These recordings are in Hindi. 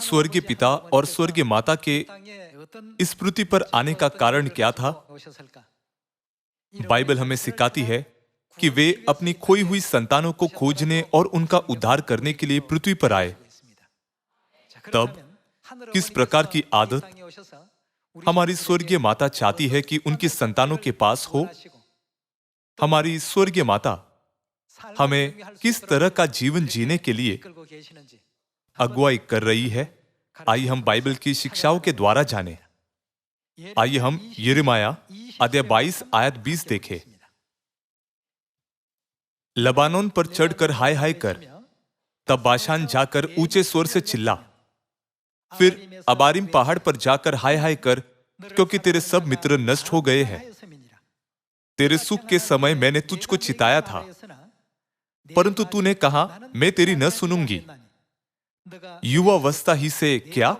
स्वर्गीय पिता और स्वर्गीय माता के इस पृथ्वी पर आने का कारण क्या था? बाइबल हमें सिखाती है कि वे अपनी खोई हुई संतानों को खोजने और उनका उद्धार करने के लिए पृथ्वी पर आए। तब किस प्रकार की आदत हमारी स्वर्गीय माता चाहती है कि उनकी संतानों के पास हो? हमारी स्वर्गीय माता हमें किस तरह का जीवन जीने के लिए अगुवाई कर रही है? आइए हम बाइबल की शिक्षाओं के द्वारा जानें। आइए हम यिर्मयाह अध्याय 22 आयत 20 देखें। लबानोन पर चढ़कर हाय हाय कर, तब बाशान जाकर ऊंचे स्वर से चिल्ला। फिर अबारिम पहाड़ पर जाकर हाय हाय कर, क्योंकि तेरे सब मित्र नष्ट हो गए हैं। तेरे सुख के समय मैंने तुझको चिताया था, परंतु तूने कहा मैं तेरी न सुनूंगी। युवावस्था ही से क्या?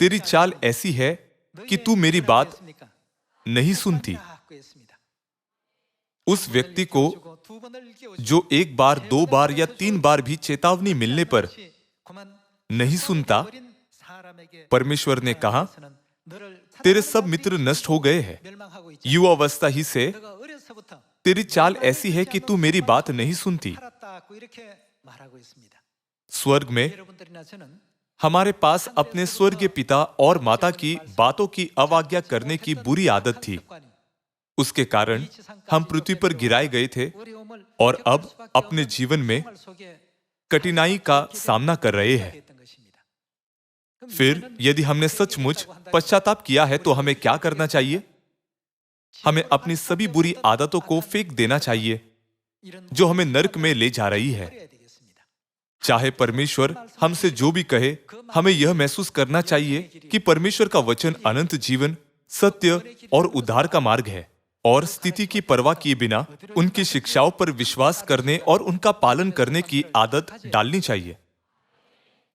तेरी चाल ऐसी है कि तू मेरी बात नहीं सुनती। उस व्यक्ति को जो एक बार, दो बार या तीन बार भी चेतावनी मिलने पर नहीं सुनता, परमेश्वर ने कहा तेरे सब मित्र नष्ट हो गए हैं। युवावस्था ही से तेरी चाल ऐसी है कि तू मेरी बात नहीं सुनती। स्वर्ग में हमारे पास अपने स्वर्गीय पिता और माता की बातों की अवज्ञा करने की बुरी आदत थी। उसके कारण हम पृथ्वी पर गिराए गए थे और अब अपने जीवन में कठिनाई का सामना कर रहे हैं। फिर यदि हमने सचमुच पश्चाताप किया है तो हमें क्या करना चाहिए? हमें अपनी सभी बुरी आदतों को फेंक देना चाहिए जो हमें नरक में ले जा रही है। चाहे परमेश्वर हमसे जो भी कहे, हमें यह महसूस करना चाहिए कि परमेश्वर का वचन अनंत जीवन, सत्य और उद्धार का मार्ग है, और स्थिति की परवाह किए बिना उनकी शिक्षाओं पर विश्वास करने और उनका पालन करने की आदत डालनी चाहिए।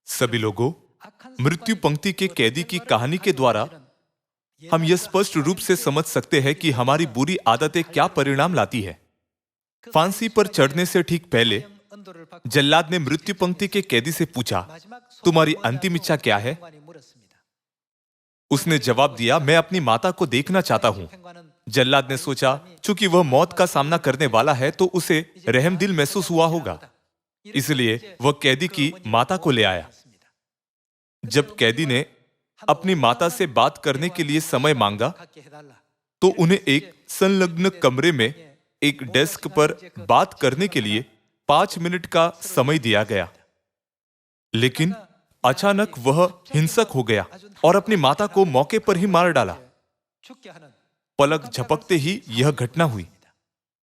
सभी लोगों, मृत्यु पंक्ति के कैदी की कहानी के द्वारा हम यह स्पष्ट रूप से समझ सकते हैं कि हमारी बुरी आदतें क्या परिणाम लाती है। फांसी पर चढ़ने से ठीक पहले जल्लाद ने मृत्यु पंक्ति के कैदी से पूछा, तुम्हारी अंतिम इच्छा क्या है? उसने जवाब दिया, मैं अपनी माता को देखना चाहता हूं। जल्लाद ने सोचा, चूंकि वह मौत का सामना करने वाला है तो उसे रहमदिल महसूस हुआ होगा, इसलिए वह कैदी की माता को ले आया। जब कैदी ने अपनी माता से बात करने के लिए समय मांगा तो उन्हें एक संलग्न कमरे में एक डेस्क पर बात करने के लिए 5 मिनट का समय दिया गया। लेकिन अचानक वह हिंसक हो गया और अपनी माता को मौके पर ही मार डाला। पलक झपकते ही यह घटना हुई।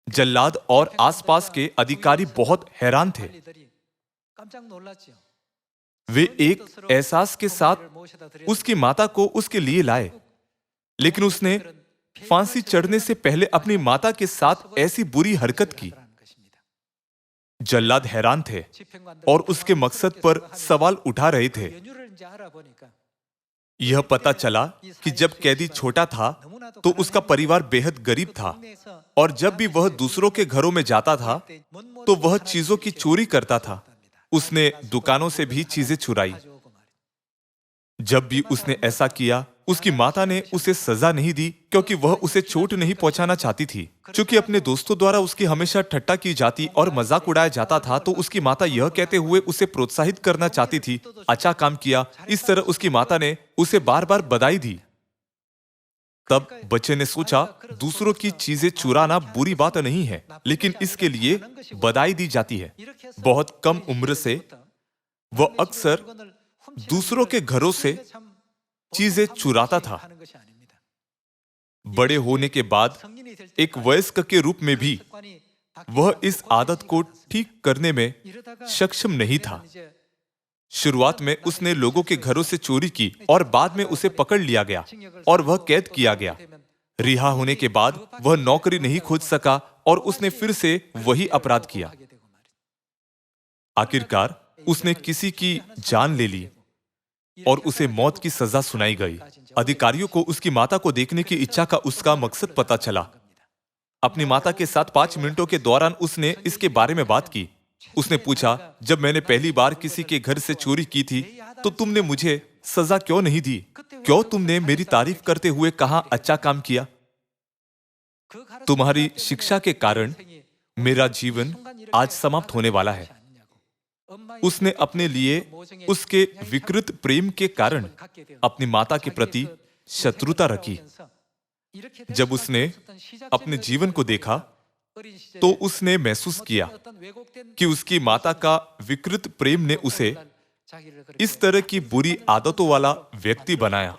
जल्लाद और आसपास के अधिकारी बहुत हैरान थे। वे एक एहसास के साथ उसकी माता को उसके लिए लाए, लेकिन उसने फांसी चढ़ने से पहले अपनी माता के साथ ऐसी बुरी हरकत की। जल्लाद हैरान थे और उसके मकसद पर सवाल उठा रहे थे। यह पता चला कि जब कैदी छोटा था तो उसका परिवार बेहद गरीब था, और जब भी वह दूसरों के घरों में जाता था तो वह चीजों की चोरी करता था। उसने दुकानों से भी चीजें चुराई। जब भी उसने ऐसा किया, उसकी माता ने उसे सजा नहीं दी, क्योंकि वह उसे चोट नहीं पहुंचाना चाहती थी। चूंकि अपने दोस्तों द्वारा उसकी हमेशा ठट्टा की जाती और मजाक उड़ाया जाता था, तो उसकी माता यह कहते हुए उसे प्रोत्साहित करना चाहती थी, अच्छा काम किया। इस तरह उसकी माता ने उसे बार बार बधाई दी। तब बच्चे ने सोचा, दूसरों की चीजें चुराना बुरी बात नहीं है, लेकिन इसके लिए बधाई दी जाती है। बहुत कम उम्र से वह अक्सर दूसरों के घरों से चीजें चुराता था। बड़े होने के बाद एक वयस्क के रूप में भी वह इस आदत को ठीक करने में सक्षम नहीं था। शुरुआत में उसने लोगों के घरों से चोरी की और बाद में उसे पकड़ लिया गया और वह कैद किया गया। रिहा होने के बाद वह नौकरी नहीं खोज सका और उसने फिर से वही अपराध किया। आखिरकार उसने किसी की जान ले ली और उसे मौत की सजा सुनाई गई। अधिकारियों को उसकी माता को देखने की इच्छा का उसका मकसद पता चला। अपनी माता के साथ 5 मिनटों के दौरान उसने इसके बारे में बात की। उसने पूछा, जब मैंने पहली बार किसी के घर से चोरी की थी तो तुमने मुझे सजा क्यों नहीं दी? क्यों तुमने मेरी तारीफ करते हुए कहा अच्छा काम किया? तुम्हारी शिक्षा के कारण मेरा जीवन आज समाप्त होने वाला है। उसने अपने लिए उसके विकृत प्रेम के कारण अपनी माता के प्रति शत्रुता रखी। जब उसने अपने जीवन को देखा तो उसने महसूस किया कि उसकी माता का विकृत प्रेम ने उसे इस तरह की बुरी आदतों वाला व्यक्ति बनाया।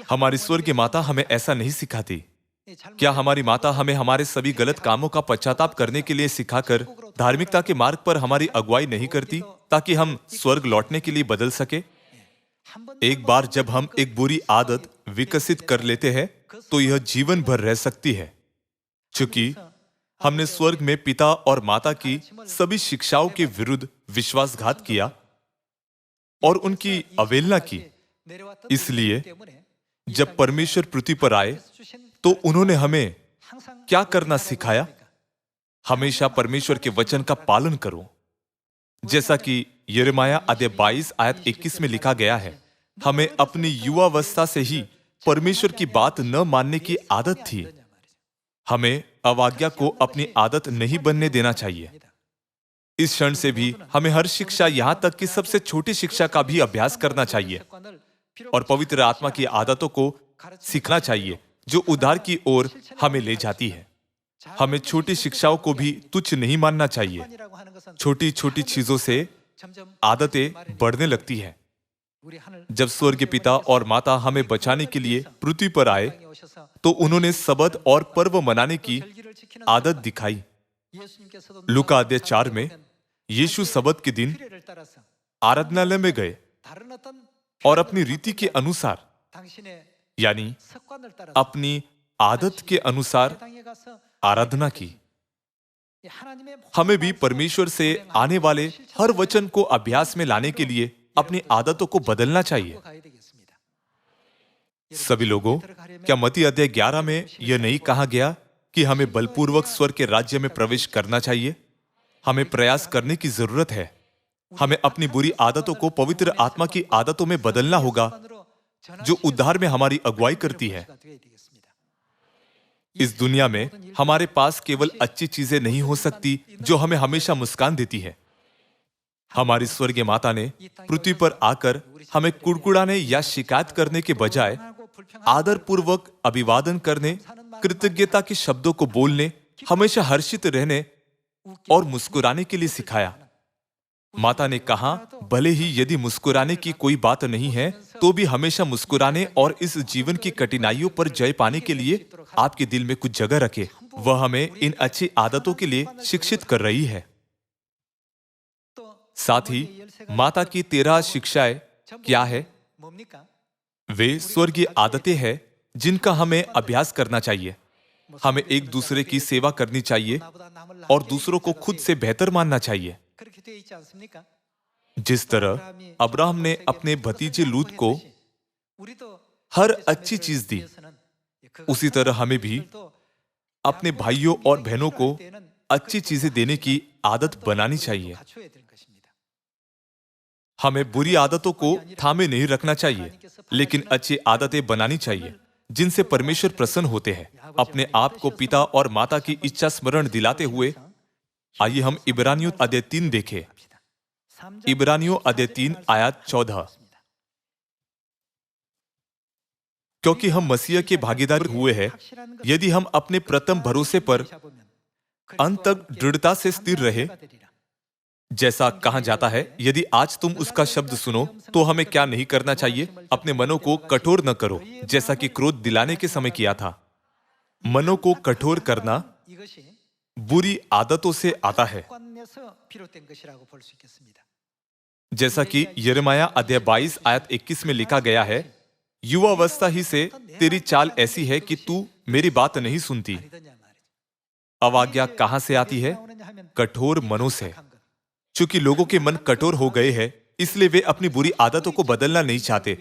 हमारी स्वर्गीय माता हमें ऐसा नहीं सिखाती। क्या हमारी माता हमें हमारे सभी गलत कामों का पश्चाताप करने के लिए सिखाकर धार्मिकता के मार्ग पर हमारी अगुवाई नहीं करती ताकि हम स्वर्ग लौटने के लिए बदल सके? एक बार जब हम एक बुरी आदत विकसित कर लेते हैं तो यह जीवन भर रह सकती है। चूंकि हमने स्वर्ग में पिता और माता की सभी शिक्षाओं के विरुद्ध विश्वासघात किया और उनकी अवहेलना की, इसलिए जब परमेश्वर पृथ्वी पर आए तो उन्होंने हमें क्या करना सिखाया? हमेशा परमेश्वर के वचन का पालन करो। जैसा कि यिर्मयाह अध्याय 22 आयत 21 में लिखा गया है, हमें अपनी युवावस्था से ही परमेश्वर की बात न मानने की आदत थी। हमें अवाज्ञा को अपनी आदत नहीं बनने देना चाहिए। इस क्षण से भी हमें हर शिक्षा, यहां तक कि सबसे छोटी शिक्षा का भी अभ्यास करना चाहिए और पवित्र आत्मा की आदतों को सीखना चाहिए जो उद्धार की ओर हमें ले जाती है। हमें छोटी शिक्षाओं को भी तुच्छ नहीं मानना चाहिए। छोटी छोटी चीजों से आदतें बढ़ने लगती है। जब स्वर्गीय पिता और माता हमें बचाने के लिए पृथ्वी पर आए तो उन्होंने सबत और पर्व मनाने की आदत दिखाई। लूका अध्याय 4 में यीशु सबत के दिन आराधनालय में गए और अपनी रीति के अनुसार, यानी अपनी आदत के अनुसार आराधना की। हमें भी परमेश्वर से आने वाले हर वचन को अभ्यास में लाने के लिए अपनी आदतों को बदलना चाहिए। सभी लोगों, क्या मत्ती अध्याय 11 में यह नहीं कहा गया कि हमें बलपूर्वक स्वर्ग के राज्य में प्रवेश करना चाहिए? हमें प्रयास करने की जरूरत है। हमें अपनी बुरी आदतों को पवित्र आत्मा की आदतों में बदलना होगा जो उद्धार में हमारी अगुवाई करती है। इस दुनिया में हमारे पास केवल अच्छी चीजें नहीं हो सकती जो हमें हमेशा मुस्कान देती है। हमारी स्वर्गीय माता ने पृथ्वी पर आकर हमें कुड़कुड़ाने या शिकायत करने के बजाय आदर पूर्वक अभिवादन करने, कृतज्ञता के शब्दों को बोलने, हमेशा हर्षित रहने और मुस्कुराने के लिए सिखाया। माता ने कहा, भले ही यदि मुस्कुराने की कोई बात नहीं है तो भी हमेशा मुस्कुराने और इस जीवन की कठिनाइयों पर जय पाने के लिए आपके दिल में कुछ जगह रखे। वह हमें इन अच्छी आदतों के लिए शिक्षित कर रही है। साथ ही माता की 13 शिक्षाएं क्या है? वे स्वर्गीय आदतें हैं जिनका हमें अभ्यास करना चाहिए। हमें एक दूसरे की सेवा करनी चाहिए और दूसरों को खुद से बेहतर मानना चाहिए। जिस तरह अब्राहम ने अपने भतीजे लूत को हर अच्छी चीज दी, उसी तरह हमें भी अपने भाइयों और बहनों को अच्छी चीजें देने की आदत बनानी चाहिए। हमें बुरी आदतों को थामे नहीं रखना चाहिए, लेकिन अच्छी आदतें बनानी चाहिए जिनसे परमेश्वर प्रसन्न होते हैं। अपने आप को पिता और माता की इच्छा स्मरण दिलाते हुए आइए हम इब्रानियों अध्याय 3 देखें। इब्रानियों अध्याय 3 आयत 14। क्योंकि हम मसीह के भागीदार हुए हैं, यदि हम अपने प्रथम भरोसे पर अंत तक दृढ़ता से स्थिर रहे, जैसा कहा जाता है, यदि आज तुम उसका शब्द सुनो तो हमें क्या नहीं करना चाहिए? अपने मनों को कठोर न करो जैसा कि क्रोध दिलाने के समय किया था। मनों को कठोर करना बुरी आदतों से आता है। जैसा कि यिर्मयाह अध्याय 22 आयत 21 में लिखा गया है, युवावस्था ही से तेरी चाल ऐसी है कि तू मेरी बात नहीं सुनती। अवाज्ञा कहां से आती है? कठोर मनों से। चूंकि लोगों के मन कठोर हो गए हैं, इसलिए वे अपनी बुरी आदतों को बदलना नहीं चाहते।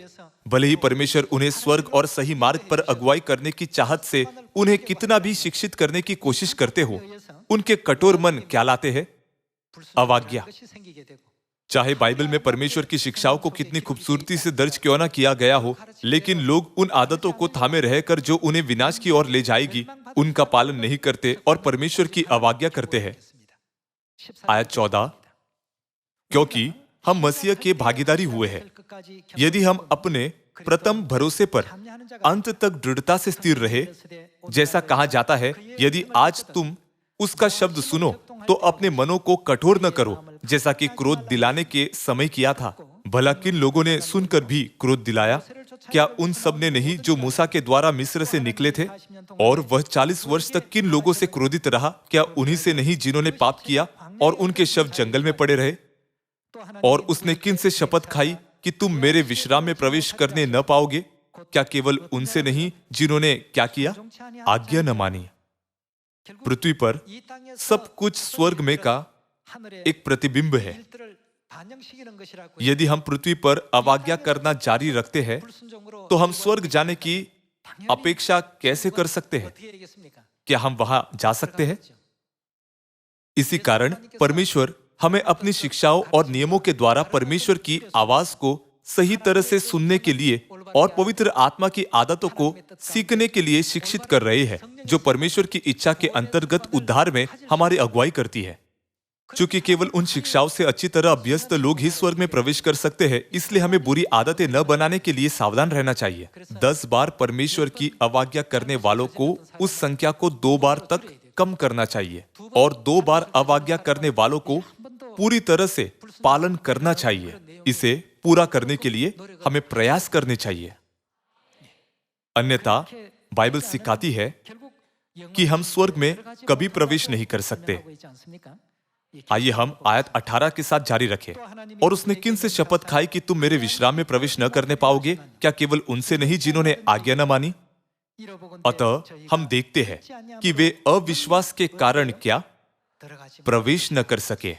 भले ही परमेश्वर उन्हें स्वर्ग और सही मार्ग पर अगुवाई करने की चाहत से उन्हें कितना भी शिक्षित करने की कोशिश करते हो, उनके कठोर मन क्या लाते हैं? अवाज्ञा। चाहे बाइबल में परमेश्वर की शिक्षाओं को कितनी खूबसूरती से दर्ज क्यों ना किया गया हो, लेकिन लोग उन आदतों को थामे रहकर जो उन्हें विनाश की ओर ले जाएगी, उनका पालन नहीं करते और परमेश्वर की अवज्ञा करते हैं। आयत 14, क्योंकि हम मसीह के भागीदारी हुए हैं, यदि हम अपने प्रथम भरोसे पर अंत तक दृढ़ता से स्थिर रहे, जैसा कहा जाता है, यदि आज तुम उसका शब्द सुनो तो अपने मनों को कठोर न करो, जैसा कि क्रोध दिलाने के समय किया था। भला किन लोगों ने सुनकर भी क्रोध दिलाया? क्या उन सब ने नहीं जो मूसा के द्वारा मिस्र से निकले थे? और वह 40 वर्ष तक किन लोगों से क्रोधित रहा? क्या उन्हीं से नहीं जिन्होंने पाप किया और उनके शव जंगल में पड़े रहे? और उसने किन से शपथ खाई कि तुम मेरे विश्राम में प्रवेश करने न पाओगे? क्या केवल उनसे नहीं जिन्होंने क्या किया? आज्ञा न मानी। पृथ्वी पर सब कुछ स्वर्ग में का एक प्रतिबिंब है। यदि हम पृथ्वी पर अवज्ञा करना जारी रखते हैं, तो हम स्वर्ग जाने की अपेक्षा कैसे कर सकते हैं? क्या हम वहां जा सकते हैं? इसी कारण परमेश्वर हमें अपनी शिक्षाओं और नियमों के द्वारा परमेश्वर की आवाज को सही तरह से सुनने के लिए और पवित्र आत्मा की आदतों को सीखने के लिए शिक्षित कर रहे हैं, जो परमेश्वर की इच्छा के अंतर्गत उद्धार में हमारी अगुवाई करती है। चूंकि केवल उन शिक्षाओं से अच्छी तरह अभ्यस्त लोग ही स्वर्ग में प्रवेश कर सकते हैं, इसलिए हमें बुरी आदतें न बनाने के लिए सावधान रहना चाहिए। 10 बार परमेश्वर की अवज्ञा करने वालों को उस संख्या को 2 बार तक कम करना चाहिए और 2 बार अवज्ञा करने वालों को पूरी तरह से पालन करना चाहिए। इसे पूरा करने के लिए हमें प्रयास करने चाहिए। अन्यथा बाइबल सिखाती है कि हम स्वर्ग में कभी प्रवेश नहीं कर सकते। आइए हम आयत 18 के साथ जारी रखें। और उसने किन से शपथ खाई कि तुम मेरे विश्राम में प्रवेश न करने पाओगे? क्या केवल उनसे नहीं जिन्होंने आज्ञा न मानी? अतः हम देखते हैं कि वे अविश्वास के कारण क्या प्रवेश न कर सके।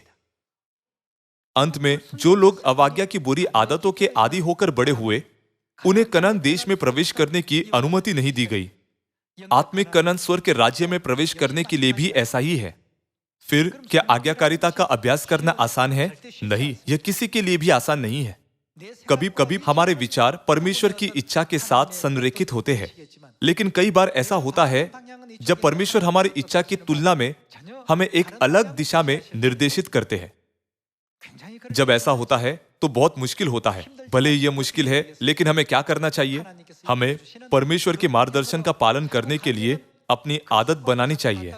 अंत में जो लोग अवज्ञा की बुरी आदतों के आदी होकर बड़े हुए, उन्हें कनान देश में प्रवेश करने की अनुमति नहीं दी गई। आत्मिक कनान स्वर्ग के राज्य में प्रवेश करने के लिए भी ऐसा ही है। फिर क्या आज्ञाकारिता का अभ्यास करना आसान है? नहीं, यह किसी के लिए भी आसान नहीं है। कभी कभी हमारे विचार परमेश्वर की इच्छा के साथ संरेखित होते हैं, लेकिन कई बार ऐसा होता है जब परमेश्वर हमारी इच्छा की तुलना में हमें एक अलग दिशा में निर्देशित करते हैं। जब ऐसा होता है तो बहुत मुश्किल होता है। भले ही यह मुश्किल है, लेकिन हमें क्या करना चाहिए? हमें परमेश्वर के मार्गदर्शन का पालन करने के लिए अपनी आदत बनानी चाहिए।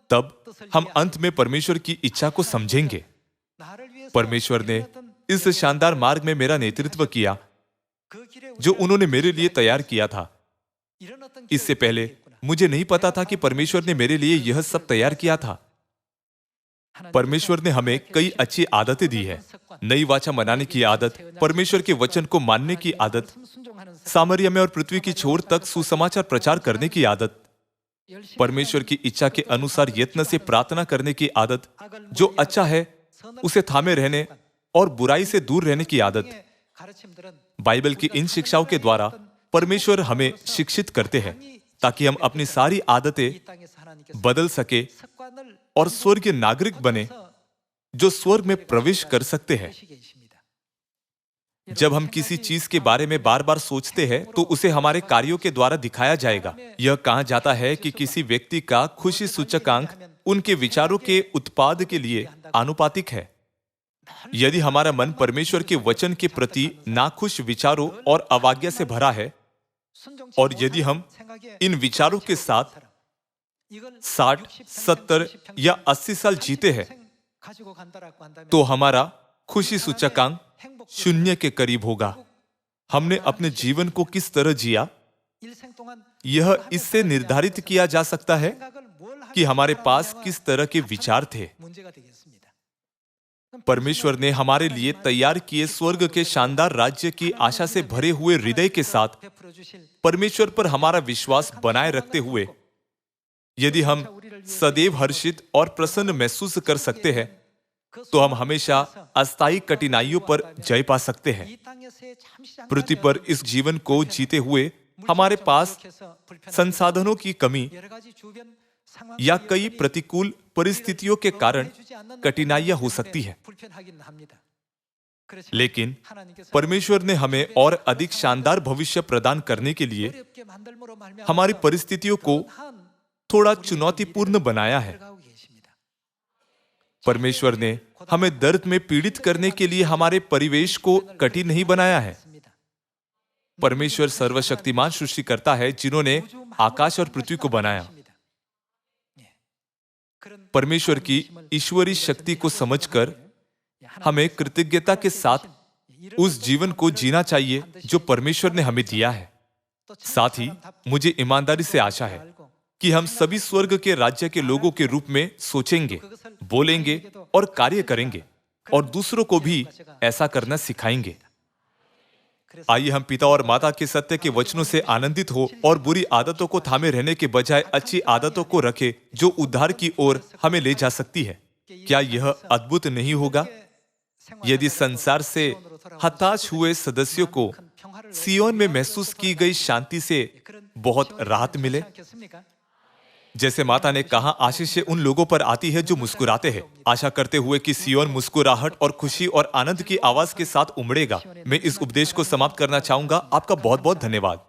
तब हम अंत में परमेश्वर की इच्छा को समझेंगे। परमेश्वर ने इस शानदार मार्ग में मेरा नेतृत्व किया जो उन्होंने मेरे लिए तैयार किया था। इससे पहले मुझे नहीं पता था कि परमेश्वर ने मेरे लिए यह सब तैयार किया था। परमेश्वर ने हमें कई अच्छी आदतें दी है। नई वाचा मनाने की आदत, परमेश्वर के वचन को मानने की आदत, सामरिया में और पृथ्वी की छोर तक सुसमाचार प्रचार करने की आदत, परमेश्वर की इच्छा के अनुसार यत्न से प्रार्थना करने की आदत, जो अच्छा है उसे थामे रहने और बुराई से दूर रहने की आदत। बाइबल की इन शिक्षाओं के द्वारा परमेश्वर हमें शिक्षित करते हैं ताकि हम अपनी सारी आदतें बदल सके और स्वर्गीय नागरिक बने जो स्वर्ग में प्रवेश कर सकते हैं। जब हम किसी चीज के बारे में बार बार सोचते हैं तो उसे हमारे कार्यों के द्वारा दिखाया जाएगा। यह कहा जाता है कि किसी व्यक्ति का खुशी सूचकांक उनके विचारों के उत्पाद के लिए आनुपातिक है। यदि हमारा मन परमेश्वर के वचन के प्रति नाखुश विचारों और अवज्ञा से भरा है, और यदि हम इन विचारों के साथ 60, 70 या 80 साल जीते हैं, तो हमारा खुशी सूचकांक 0 के करीब होगा। हमने अपने जीवन को किस तरह जिया, यह इससे निर्धारित किया जा सकता है कि हमारे पास किस तरह के विचार थे। परमेश्वर ने हमारे लिए तैयार किए स्वर्ग के शानदार राज्य की आशा से भरे हुए हृदय के साथ परमेश्वर पर हमारा विश्वास बनाए रखते हुए यदि हम सदैव हर्षित और प्रसन्न महसूस कर सकते हैं, तो हम हमेशा अस्थायी कठिनाइयों पर जय पा सकते हैं। पृथ्वी पर इस जीवन को जीते हुए हमारे पास संसाधनों की कमी या कई प्रतिकूल परिस्थितियों के कारण कठिनाइयां हो सकती हैं। लेकिन परमेश्वर ने हमें और अधिक शानदार भविष्य प्रदान करने के लिए हमारी परिस्थितियों को थोड़ा चुनौतीपूर्ण बनाया है। परमेश्वर ने हमें दर्द में पीड़ित करने के लिए हमारे परिवेश को कठिन नहीं बनाया है। परमेश्वर सर्वशक्तिमान सृष्टिकर्ता है जिन्होंने आकाश और पृथ्वी को बनाया। परमेश्वर की ईश्वरीय शक्ति को समझकर हमें कृतज्ञता के साथ उस जीवन को जीना चाहिए जो परमेश्वर ने हमें दिया है। साथ ही मुझे ईमानदारी से आशा है कि हम सभी स्वर्ग के राज्य के लोगों के रूप में सोचेंगे, बोलेंगे और कार्य करेंगे और दूसरों को भी ऐसा करना सिखाएंगे। आइए हम पिता और माता के सत्य के वचनों से आनंदित हो और बुरी आदतों को थामे रहने के बजाय अच्छी आदतों को रखें जो उद्धार की ओर हमें ले जा सकती है। क्या यह अद्भुत नहीं होगा यदि संसार से हताश हुए सदस्यों को सियोन में महसूस की गई शांति से बहुत राहत मिले? जैसे माता ने कहा, आशीष उन लोगों पर आती है जो मुस्कुराते हैं, आशा करते हुए कि सियोन मुस्कुराहट और खुशी और आनंद की आवाज के साथ उमड़ेगा। मैं इस उपदेश को समाप्त करना चाहूंगा। आपका बहुत बहुत धन्यवाद।